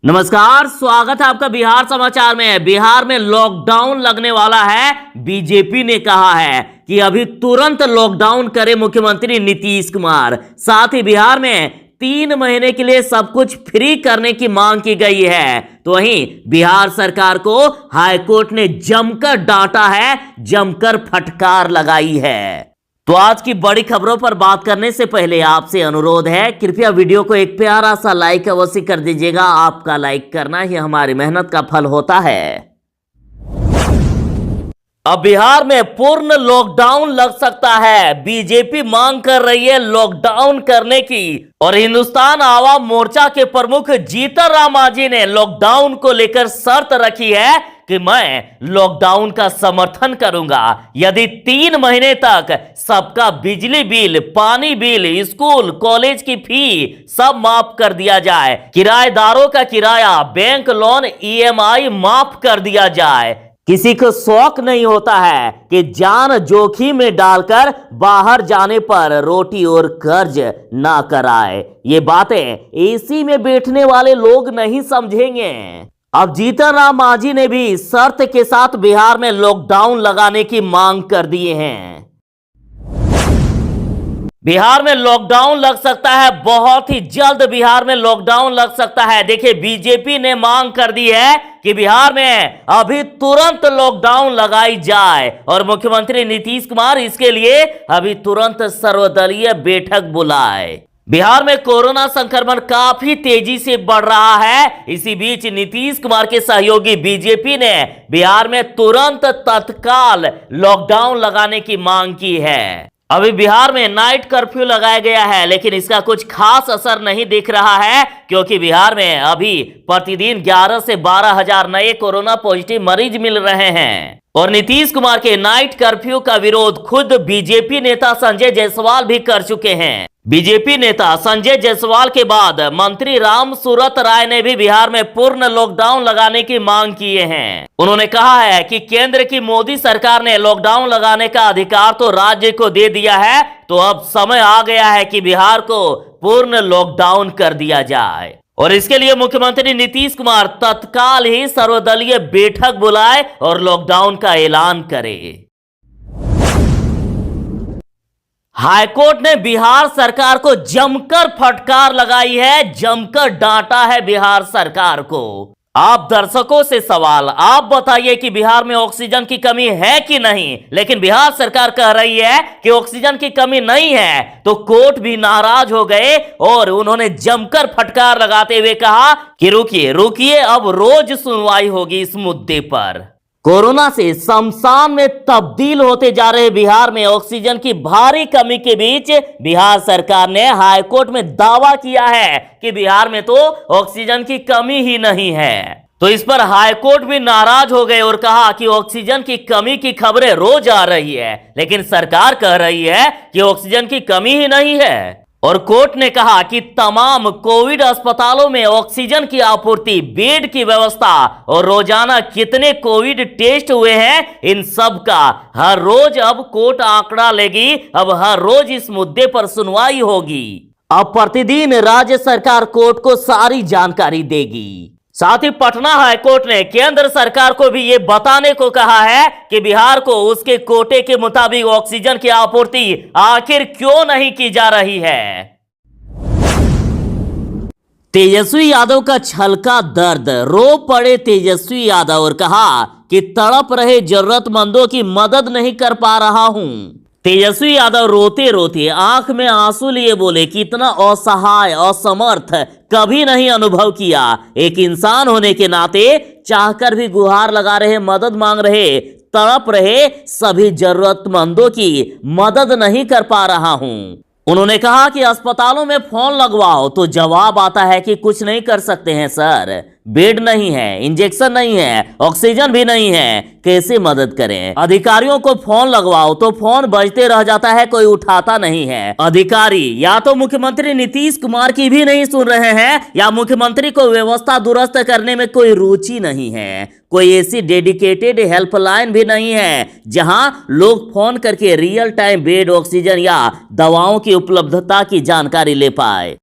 नमस्कार, स्वागत है आपका बिहार समाचार में। बिहार में लॉकडाउन लगने वाला है। बीजेपी ने कहा है कि अभी तुरंत लॉकडाउन करे मुख्यमंत्री नीतीश कुमार। साथ ही बिहार में 3 महीने के लिए सब कुछ फ्री करने की मांग की गई है। तो वहीं बिहार सरकार को हाईकोर्ट ने जमकर डांटा है, जमकर फटकार लगाई है। तो आज की बड़ी खबरों पर बात करने से पहले आपसे अनुरोध है, कृपया वीडियो को एक प्यारा सा लाइक अवश्य कर दीजिएगा। आपका लाइक करना ही हमारी मेहनत का फल होता है। अब बिहार में पूर्ण लॉकडाउन लग सकता है। बीजेपी मांग कर रही है लॉकडाउन करने की और हिंदुस्तान आवाम मोर्चा के प्रमुख जीतन राम मांझी ने लॉकडाउन को लेकर शर्त रखी है कि मैं लॉकडाउन का समर्थन करूंगा यदि 3 महीने तक सबका बिजली बिल, पानी बिल, स्कूल कॉलेज की फी सब माफ कर दिया जाए, किराएदारों का किराया, बैंक लोन, ईएमआई माफ कर दिया जाए। किसी को शौक नहीं होता है कि जान जोखिम में डालकर बाहर जाने पर रोटी और कर्ज ना कराए। ये बातें एसी में बैठने वाले लोग नहीं समझेंगे। अब जीतन राम मांझी ने भी शर्त के साथ बिहार में लॉकडाउन लगाने की मांग कर दिए हैं। बिहार में लॉकडाउन लग सकता है, बहुत ही जल्द बिहार में लॉकडाउन लग सकता है। देखिए, बीजेपी ने मांग कर दी है कि बिहार में अभी तुरंत लॉकडाउन लगाई जाए और मुख्यमंत्री नीतीश कुमार इसके लिए अभी तुरंत सर्वदलीय बैठक बुलाए। बिहार में कोरोना संक्रमण काफी तेजी से बढ़ रहा है। इसी बीच नीतीश कुमार के सहयोगी बीजेपी ने बिहार में तुरंत तत्काल लॉकडाउन लगाने की मांग की है। अभी बिहार में नाइट कर्फ्यू लगाया गया है, लेकिन इसका कुछ खास असर नहीं दिख रहा है, क्योंकि बिहार में अभी प्रतिदिन 11 से 12 हजार नए कोरोना पॉजिटिव मरीज मिल रहे हैं। और नीतीश कुमार के नाइट कर्फ्यू का विरोध खुद बीजेपी नेता संजय जायसवाल भी कर चुके हैं। बीजेपी नेता संजय जायसवाल के बाद मंत्री राम सूरत राय ने भी बिहार में पूर्ण लॉकडाउन लगाने की मांग किए हैं। उन्होंने कहा है कि केंद्र की मोदी सरकार ने लॉकडाउन लगाने का अधिकार तो राज्य को दे दिया है, तो अब समय आ गया है कि बिहार को पूर्ण लॉकडाउन कर दिया जाए। और इसके लिए मुख्यमंत्री नीतीश कुमार तत्काल ही सर्वदलीय बैठक बुलाए और लॉकडाउन का ऐलान करे। हाईकोर्ट ने बिहार सरकार को जमकर फटकार लगाई है, जमकर डांटा है बिहार सरकार को। आप दर्शकों से सवाल, आप बताइए कि बिहार में ऑक्सीजन की कमी है कि नहीं। लेकिन बिहार सरकार कह रही है कि ऑक्सीजन की कमी नहीं है, तो कोर्ट भी नाराज हो गए और उन्होंने जमकर फटकार लगाते हुए कहा कि रुकिए रुकिए, अब रोज सुनवाई होगी इस मुद्दे पर। कोरोना से शमशान में तब्दील होते जा रहे बिहार में ऑक्सीजन की भारी कमी के बीच बिहार सरकार ने हाईकोर्ट में दावा किया है कि बिहार में तो ऑक्सीजन की कमी ही नहीं है। तो इस पर हाईकोर्ट भी नाराज हो गए और कहा कि ऑक्सीजन की कमी की खबरें रोज आ रही है, लेकिन सरकार कह रही है कि ऑक्सीजन की कमी ही नहीं है। और कोर्ट ने कहा कि तमाम कोविड अस्पतालों में ऑक्सीजन की आपूर्ति, बेड की व्यवस्था और रोजाना कितने कोविड टेस्ट हुए हैं, इन सब का हर रोज अब कोर्ट आंकड़ा लेगी। अब हर रोज इस मुद्दे पर सुनवाई होगी। अब प्रतिदिन राज्य सरकार कोर्ट को सारी जानकारी देगी। साथ ही पटना हाईकोर्ट ने केंद्र सरकार को भी ये बताने को कहा है कि बिहार को उसके कोटे के मुताबिक ऑक्सीजन की आपूर्ति आखिर क्यों नहीं की जा रही है। तेजस्वी यादव का छलका दर्द, रो पड़े तेजस्वी यादव और कहा कि तड़प रहे जरूरतमंदों की मदद नहीं कर पा रहा हूं। तेजस्वी यादव रोते रोते आंख में आंसू लिए बोले कि इतना असहाय, असमर्थ कभी नहीं अनुभव किया। एक इंसान होने के नाते चाहकर भी गुहार लगा रहे, मदद मांग रहे, तड़प रहे सभी जरूरतमंदों की मदद नहीं कर पा रहा हूं। उन्होंने कहा कि अस्पतालों में फोन लगवाओ तो जवाब आता है कि कुछ नहीं कर सकते हैं सर, बेड नहीं है, इंजेक्शन नहीं है, ऑक्सीजन भी नहीं है, कैसे मदद करें। अधिकारियों को फोन लगवाओ तो फोन बजते रह जाता है, कोई उठाता नहीं है। अधिकारी या तो मुख्यमंत्री नीतीश कुमार की भी नहीं सुन रहे हैं या मुख्यमंत्री को व्यवस्था दुरुस्त करने में कोई रुचि नहीं है। कोई ऐसी डेडिकेटेड हेल्पलाइन भी नहीं है जहां लोग फोन करके रियल टाइम बेड, ऑक्सीजन या दवाओं की उपलब्धता की जानकारी ले पाए।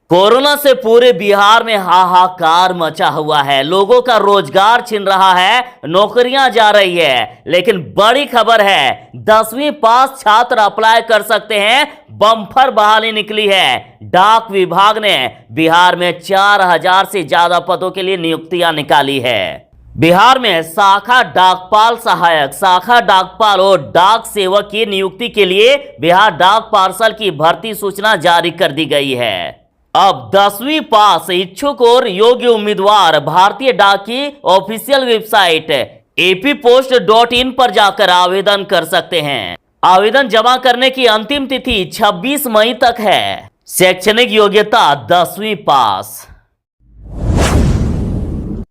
कोरोना से पूरे बिहार में हाहाकार मचा हुआ है। लोगों का रोजगार छिन रहा है, नौकरियां जा रही है। लेकिन बड़ी खबर है, 10वीं पास छात्र अप्लाई कर सकते हैं। बम्पर बहाली निकली है। डाक विभाग ने बिहार में 4000 से ज्यादा पदों के लिए नियुक्तियां निकाली है। बिहार में शाखा डाकपाल सहायक, शाखा डाकपाल और डाक सेवक की नियुक्ति के लिए बिहार डाक पार्सल की भर्ती सूचना जारी कर दी गई है। अब 10वीं पास इच्छुक और योग्य उम्मीदवार भारतीय डाक की ऑफिशियल वेबसाइट appost.in पर जाकर आवेदन कर सकते हैं। आवेदन जमा करने की अंतिम तिथि 26 मई तक है। शैक्षणिक योग्यता 10वीं पास।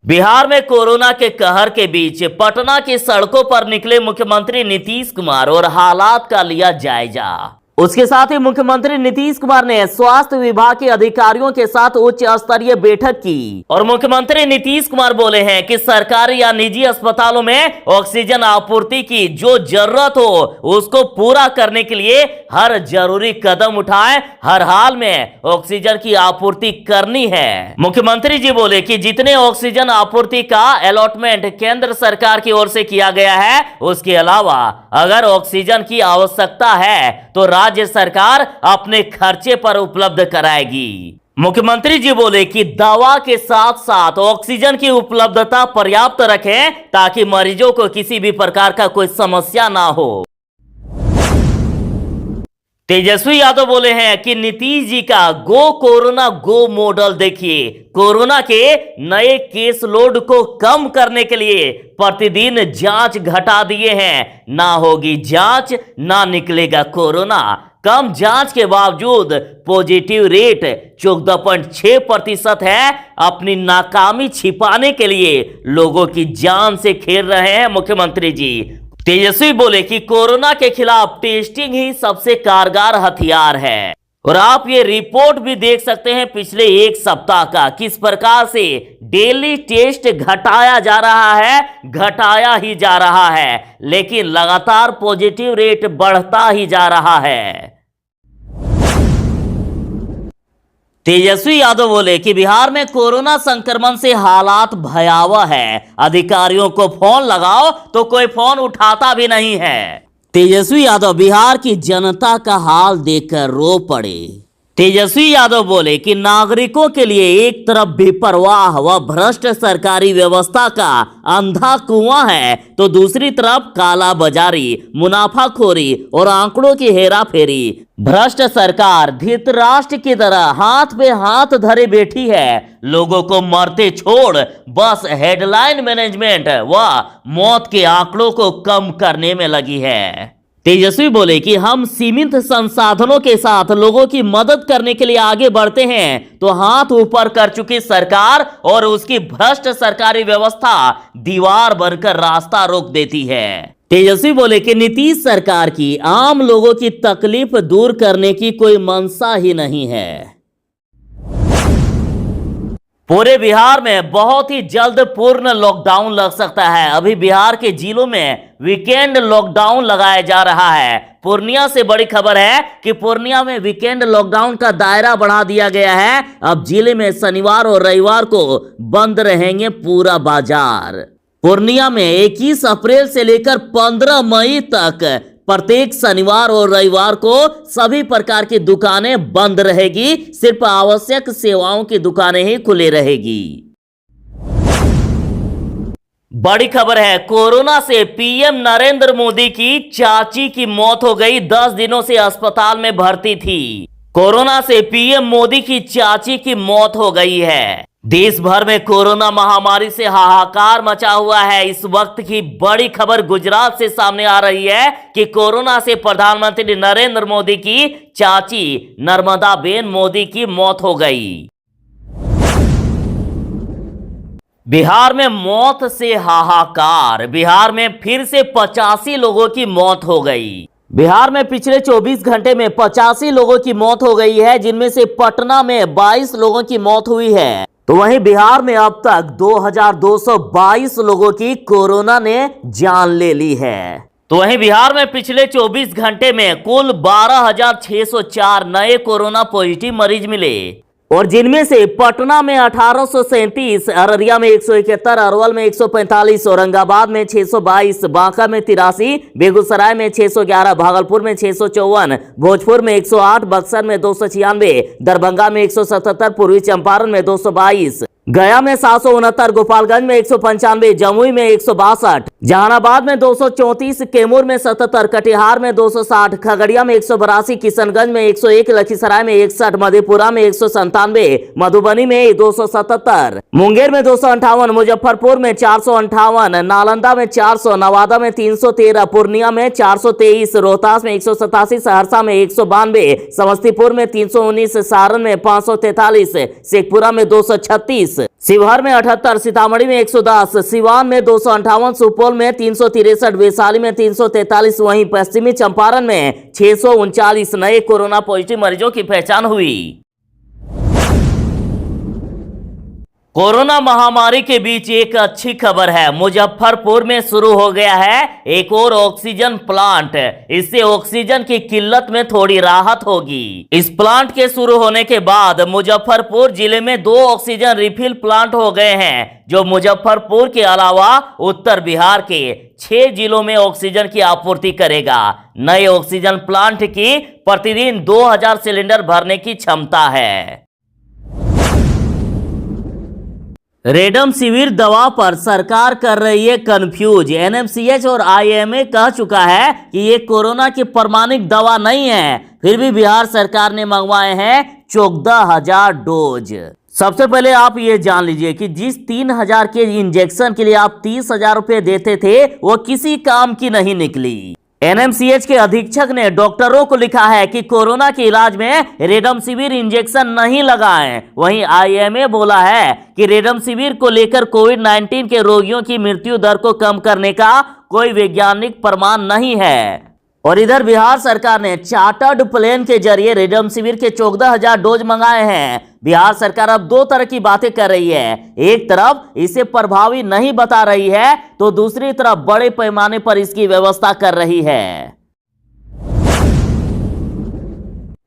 बिहार में कोरोना के कहर के बीच पटना की सड़कों पर निकले मुख्यमंत्री नीतीश कुमार और हालात का लिया जायजा। उसके साथ ही मुख्यमंत्री नीतीश कुमार ने स्वास्थ्य विभाग के अधिकारियों के साथ उच्च स्तरीय बैठक की और मुख्यमंत्री नीतीश कुमार बोले हैं कि सरकारी या निजी अस्पतालों में ऑक्सीजन आपूर्ति की जो जरूरत हो उसको पूरा करने के लिए हर जरूरी कदम उठाएं। हर हाल में ऑक्सीजन की आपूर्ति करनी है। मुख्यमंत्री जी बोले कि जितने ऑक्सीजन आपूर्ति का अलॉटमेंट केंद्र सरकार की ओर से किया गया है, उसके अलावा अगर ऑक्सीजन की आवश्यकता है तो राज्य सरकार अपने खर्चे पर उपलब्ध कराएगी। मुख्यमंत्री जी बोले कि दवा के साथ साथ ऑक्सीजन की उपलब्धता पर्याप्त रखें ताकि मरीजों को किसी भी प्रकार का कोई समस्या ना हो। तेजस्वी यादव बोले हैं कि नीतीश जी का गो कोरोना गो मॉडल देखिए। कोरोना के नए केस लोड को कम करने के लिए प्रतिदिन जांच घटा दिए हैं। ना होगी जांच ना निकलेगा कोरोना। कम जांच के बावजूद पॉजिटिव रेट 14.6% है। अपनी नाकामी छिपाने के लिए लोगों की जान से खेल रहे हैं मुख्यमंत्री जी। तेजस्वी बोले कि कोरोना के खिलाफ टेस्टिंग ही सबसे कारगर हथियार है। और आप ये रिपोर्ट भी देख सकते हैं पिछले एक सप्ताह का, किस प्रकार से डेली टेस्ट घटाया जा रहा है, घटाया ही जा रहा है, लेकिन लगातार पॉजिटिव रेट बढ़ता ही जा रहा है। तेजस्वी यादव बोले कि बिहार में कोरोना संक्रमण से हालात भयावह है। अधिकारियों को फोन लगाओ तो कोई फोन उठाता भी नहीं है। तेजस्वी यादव बिहार की जनता का हाल देखकर रो पड़े। तेजस्वी यादव बोले कि नागरिकों के लिए एक तरफ बेपरवाह व भ्रष्ट सरकारी व्यवस्था का अंधा कुआं है तो दूसरी तरफ काला बाजारी, मुनाफाखोरी और आंकड़ों की हेराफेरी। भ्रष्ट सरकार धृतराष्ट्र की तरह हाथ पे हाथ धरे बैठी है। लोगों को मरते छोड़ बस हेडलाइन मैनेजमेंट व मौत के आंकड़ों को कम करने में लगी है। तेजस्वी बोले कि हम सीमित संसाधनों के साथ लोगों की मदद करने के लिए आगे बढ़ते हैं तो हाथ ऊपर कर चुकी सरकार और उसकी भ्रष्ट सरकारी व्यवस्था दीवार बनकर रास्ता रोक देती है। तेजस्वी बोले कि नीतीश सरकार की आम लोगों की तकलीफ दूर करने की कोई मंशा ही नहीं है। पूरे बिहार में बहुत ही जल्द पूर्ण लॉकडाउन लग सकता है। अभी बिहार के जिलों में वीकेंड लॉकडाउन लगाया जा रहा है। पूर्णिया से बड़ी खबर है कि पूर्णिया में वीकेंड लॉकडाउन का दायरा बढ़ा दिया गया है। अब जिले में शनिवार और रविवार को बंद रहेंगे पूरा बाजार। पूर्णिया में 21 अप्रैल से लेकर 15 मई तक प्रत्येक शनिवार और रविवार को सभी प्रकार की दुकानें बंद रहेगी। सिर्फ आवश्यक सेवाओं की दुकानें ही खुली रहेगी। बड़ी खबर है, कोरोना से पीएम नरेंद्र मोदी की चाची की मौत हो गई। 10 दिनों से अस्पताल में भर्ती थी। कोरोना से पीएम मोदी की चाची की मौत हो गई है। देश भर में कोरोना महामारी से हाहाकार मचा हुआ है। इस वक्त की बड़ी खबर गुजरात से सामने आ रही है कि कोरोना से प्रधानमंत्री नरेंद्र मोदी की चाची नर्मदाबेन मोदी की मौत हो गई। बिहार में मौत से हाहाकार। बिहार में फिर से 85 लोगों की मौत हो गई। बिहार में पिछले 24 घंटे में 85 लोगों की मौत हो गई है, जिनमें से पटना में 22 लोगों की मौत हुई है। तो वहीं बिहार में अब तक 2222 लोगों की कोरोना ने जान ले ली है। तो वहीं बिहार में पिछले 24 घंटे में कुल 12,604 नए कोरोना पॉजिटिव मरीज मिले और जिनमें से पटना में 1837, अररिया में 171, अरवल में 145, औरंगाबाद में 622, बांका में 83, बेगूसराय में 611, भागलपुर में 654, भोजपुर में 108, बक्सर में 296, दरभंगा में 177, पूर्वी चंपारण में 222, गया में 769, गोपालगंज में 195, जमुई में 162, जहानाबाद में 234, कैमूर में 77, कटिहार में 260, खगड़िया में 182, किशनगंज में 101, लखीसराय में 61, मधेपुरा में 197, मधुबनी में 277, मुंगेर में 258, मुजफ्फरपुर में 458, नालंदा में 400, नवादा में 313, पूर्णिया में 423, रोहतास में 187, सहरसा में 192, समस्तीपुर में 319, सारण में 543, शेखपुरा में 236, शिवहर में 78, सीतामढ़ी में 110, सिवान में 258, सुपौल में 363, वैशाली में 343, वहीं पश्चिमी चंपारण में 639 नए कोरोना पॉजिटिव मरीजों की पहचान हुई। कोरोना महामारी के बीच एक अच्छी खबर है, मुजफ्फरपुर में शुरू हो गया है एक और ऑक्सीजन प्लांट। इससे ऑक्सीजन की किल्लत में थोड़ी राहत होगी। इस प्लांट के शुरू होने के बाद मुजफ्फरपुर जिले में 2 ऑक्सीजन रिफिल प्लांट हो गए हैं, जो मुजफ्फरपुर के अलावा उत्तर बिहार के 6 जिलों में ऑक्सीजन की आपूर्ति करेगा। नए ऑक्सीजन प्लांट की प्रतिदिन 2000 सिलेंडर भरने की क्षमता है। रेमडेसिविर दवा पर सरकार कर रही है कंफ्यूज। एनएमसीएच और आईएमए कह चुका है कि ये कोरोना की प्रमाणिक दवा नहीं है, फिर भी बिहार सरकार ने मंगवाए हैं 14,000 डोज। सबसे पहले आप ये जान लीजिए कि जिस 3,000 के इंजेक्शन के लिए आप 30,000 रुपए देते थे, वो किसी काम की नहीं निकली। एनएमसीएच के अधीक्षक ने डॉक्टरों को लिखा है कि कोरोना के इलाज में रेमडेसिविर इंजेक्शन नहीं लगाएं। वहीं आईएमए बोला है कि रेमडेसिविर को लेकर कोविड-19 के रोगियों की मृत्यु दर को कम करने का कोई वैज्ञानिक प्रमाण नहीं है। और इधर बिहार सरकार ने चार्टर्ड प्लेन के जरिए रेमडेसिविर के 14,000 डोज मंगाए हैं। बिहार सरकार अब 2 तरह की बातें कर रही है। एक तरफ इसे प्रभावी नहीं बता रही है, तो दूसरी तरफ बड़े पैमाने पर इसकी व्यवस्था कर रही है।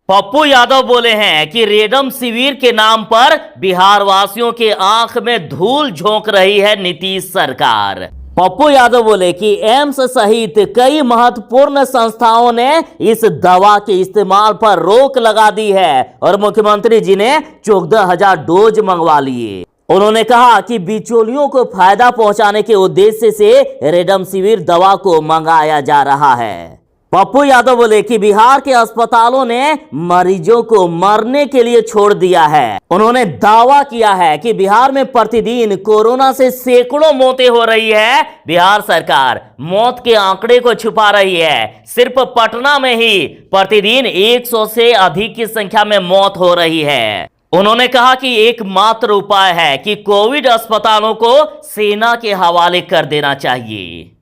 पप्पू यादव बोले हैं कि रेमडेसिविर के नाम पर बिहार वासियों के आंख में धूल झोंक रही है नीतीश सरकार। पप्पू यादव बोले कि एम्स सहित कई महत्वपूर्ण संस्थाओं ने इस दवा के इस्तेमाल पर रोक लगा दी है और मुख्यमंत्री जी ने 14,000 डोज मंगवा लिए। उन्होंने कहा कि बिचौलियों को फायदा पहुंचाने के उद्देश्य से रेमडेसिविर दवा को मंगाया जा रहा है। पप्पू यादव बोले कि बिहार के अस्पतालों ने मरीजों को मरने के लिए छोड़ दिया है। उन्होंने दावा किया है कि बिहार में प्रतिदिन कोरोना से सैकड़ों मौतें हो रही है। बिहार सरकार मौत के आंकड़े को छुपा रही है। सिर्फ पटना में ही प्रतिदिन 100 से अधिक की संख्या में मौत हो रही है। उन्होंने कहा कि एकमात्र उपाय है कि कोविड अस्पतालों को सेना के हवाले कर देना चाहिए।